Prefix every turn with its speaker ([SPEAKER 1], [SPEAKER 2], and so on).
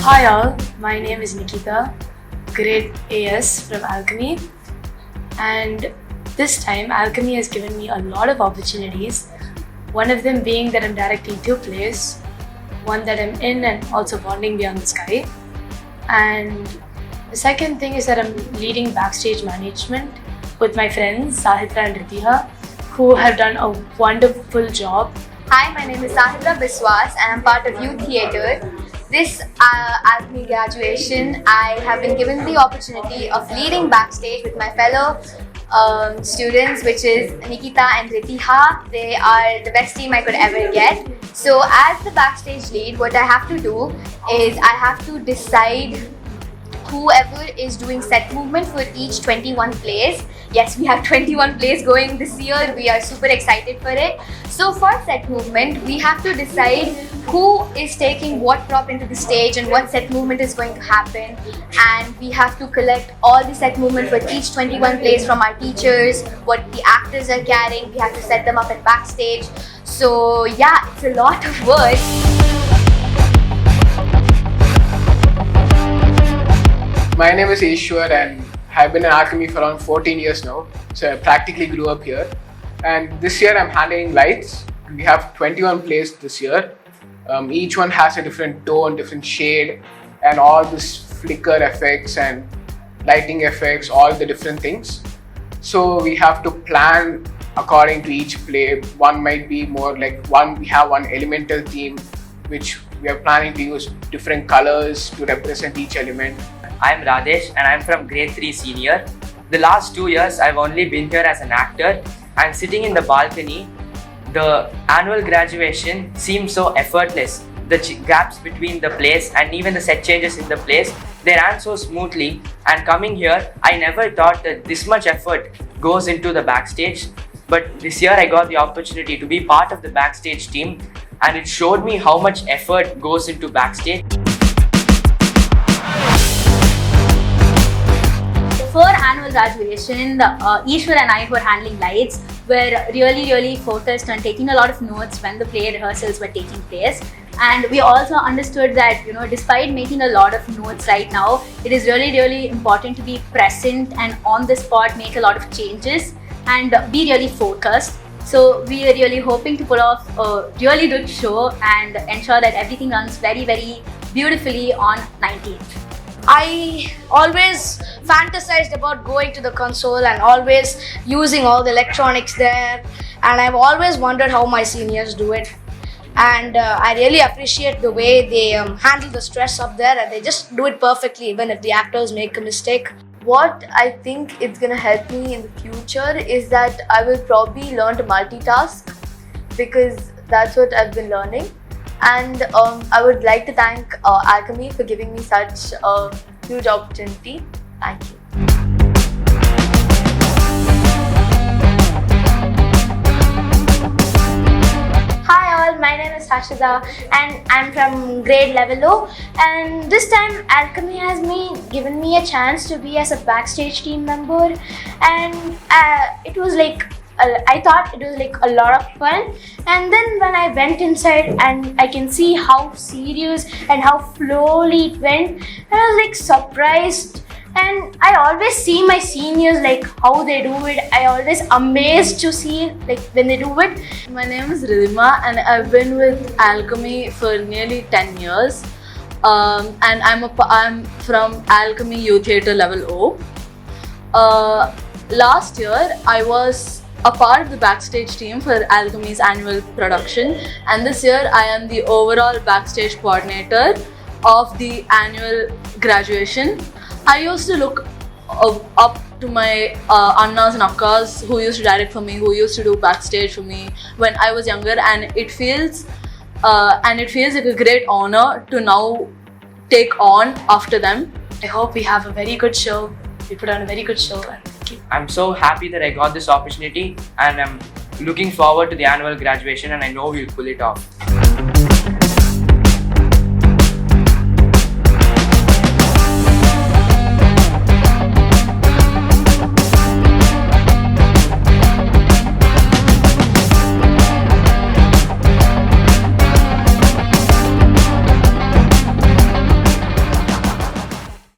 [SPEAKER 1] Hi all, my name is Nikita, grade AS from Alchemy, and this time Alchemy has given me a lot of opportunities, one of them being that I'm directing 2 plays, one that I'm in and also Bonding Beyond the Sky, and the second thing is that I'm leading backstage management with my friends Sahitra and Ritiha, who have done a wonderful job.
[SPEAKER 2] Hi, my name is Sahitra Biswas and I'm part of Youth Theatre. This Alchemy graduation, I have been given the opportunity of leading backstage with my fellow students, which is Nikita and Ritiha. They are the best team I could ever get. So as the backstage lead, what I have to do is I have to decide whoever is doing set movement for each 21 plays. Yes, we have 21 plays going this year. We are super excited for it. So for set movement, we have to decide who is taking what prop into the stage and what set movement is going to happen. And we have to collect all the set movement for each 21 plays from our teachers, what the actors are carrying. We have to set them up at backstage. So yeah, it's a lot of work.
[SPEAKER 3] My name is Ishwar and I've been in Alchemy for around 14 years now, so I practically grew up here. And this year I'm handling lights. We have 21 plays this year. Each one has a different tone, different shade, and all this flicker effects and lighting effects, all the different things. So we have to plan according to each play. One might be more like we have one elemental theme, which we are planning to use different colors to represent each element.
[SPEAKER 4] I'm Radesh and I'm from grade 3 senior. The last 2 years I've only been here as an actor. I'm sitting in the balcony. The annual graduation seemed so effortless. The gaps between the plays and even the set changes in the plays, they ran so smoothly, and coming here I never thought that this much effort goes into the backstage. But this year I got the opportunity to be part of the backstage team, and it showed me how much effort goes into backstage.
[SPEAKER 5] For annual graduation, Ishwar and I were handling lights. We're really focused on taking a lot of notes when the play rehearsals were taking place. And we also understood that, despite making a lot of notes right now, it is really important to be present and on the spot, make a lot of changes and be really focused. So we are really hoping to pull off a really good show and ensure that everything runs very beautifully on 19th.
[SPEAKER 6] I always fantasized about going to the console and always using all the electronics there, and I've always wondered how my seniors do it. And I really appreciate the way they handle the stress up there, and they just do it perfectly even if the actors make a mistake.
[SPEAKER 2] What I think it's gonna help me in the future is that I will probably learn to multitask, because that's what I've been learning. And I would like to thank Alchemy for giving me such a huge opportunity. Thank you.
[SPEAKER 7] Hi all, my name is Hashida and I'm from grade level O, and this time Alchemy has given me a chance to be as a backstage team member, and it was like I thought it was like a lot of fun. And then when I went inside and I can see how serious and how slowly it went, and I was like surprised. And I always see my seniors like how they do it. I always amazed to see like when they do it.
[SPEAKER 1] My name is Ridhima and I've been with Alchemy for nearly 10 years. And I'm from Alchemy Youth Theatre Level O. Last year I was a part of the backstage team for Alchemy's annual production, and this year I am the overall backstage coordinator of the annual graduation. I used to look up to my annas and akkas who used to direct for me, who used to do backstage for me when I was younger, and it feels like a great honor to now take on after them. I hope we have a very good show. We put on a very good show.
[SPEAKER 4] I'm so happy that I got this opportunity, and I'm looking forward to the annual graduation, and I know we'll pull it off.